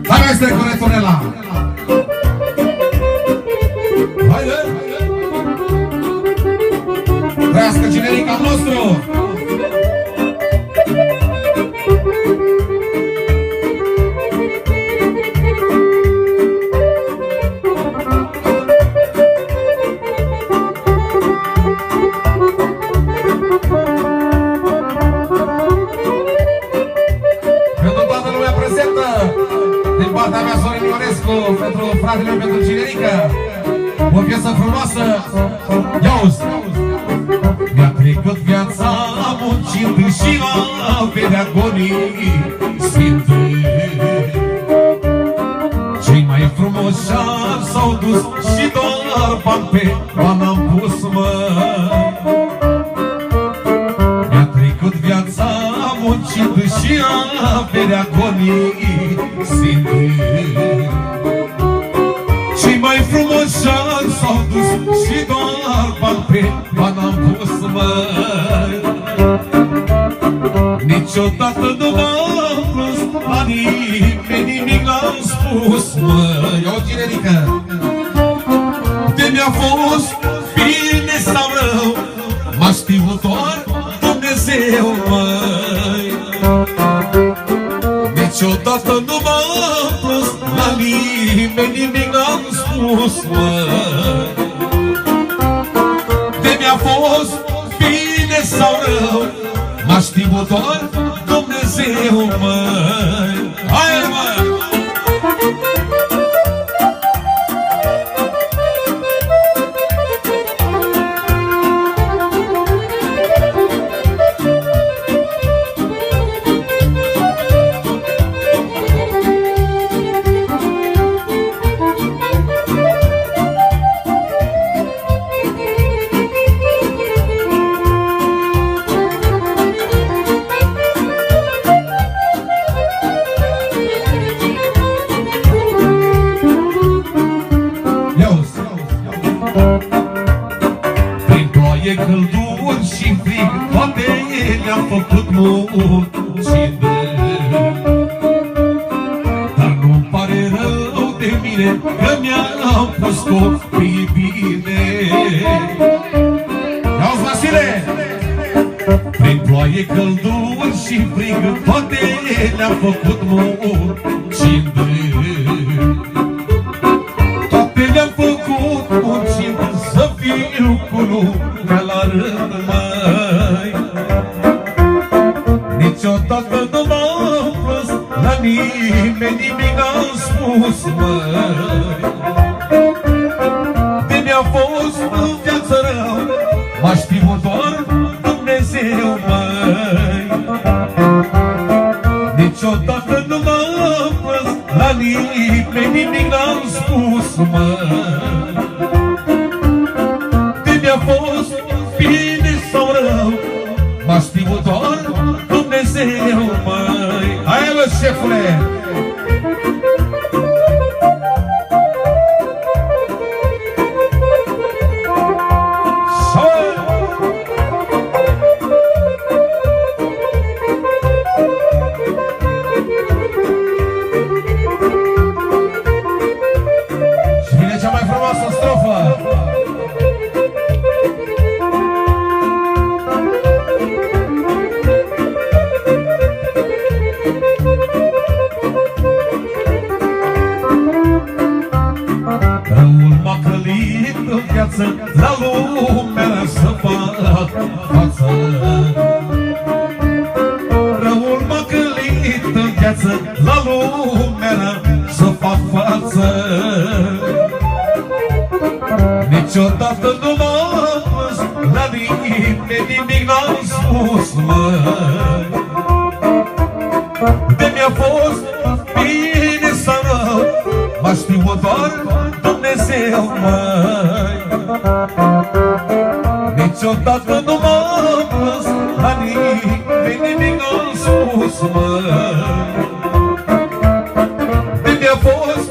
Hai mai stai cu Retonela! Haide! Trăiască generica nostru! Pentru fratele meu, pentru generică, o piesă frumoasă. Ia-uzi! Mi-a trecut viața muncind și la vedea agonii sfinte. Cei mai frumoși s-au dus și doar bani pe bani am pus, mă. Mi-a trecut viața muncind și la vedea agonii sfinte. Mai frumos s-au dus și doar bani pe bani am pus, măi. Niciodată nu m-am plâns la nimeni, nimic n-am spus, măi. O generică! De mi-a fost bine sau rău, m-a știut doar Dumnezeu, măi. Niciodată nu m-am plâns la nimeni, nimic n-am spus, măi. De mi-a fost bine sau rău, m-a știut doar Dumnezeu, măi. Hai, măi! Călduri și frig, toate ne-am făcut muncide. Dar nu-mi pare rău de mine, că mi-am pus copiii bine. Ia-uzi, Vasile! Prin ploaie, călduri și frig, toate ne-am făcut muncide. Toate le-am făcut muncide, să fiu cu lumea la rând, măi. Niciodată nu m-am plâns la nimeni, nimic n-am spus, măi. De mi-a fost în viață rău, m-a știut doar Dumnezeu, măi. Niciodată nu m-am plâns la nimeni, nimic n-am spus, măi. De mi-a fost bine sau rău, m-a știut doar Dumnezeu, măi. Hai, mă, șefule! Și vine cea mai frumoasă strofă. Răul m-a călit în viață, la lumea să fac față. Răul m-a călit în viață, la lumea să fac față. Niciodată nu m-am plâns la nimeni, nimic n-am spus, măi. De mi-a fost bine sau rău, m-a știut doar Dumnezeu, măi. Niciodată nu m-am plâns la nimeni, nimic n-am spus, măi. De mi-a fost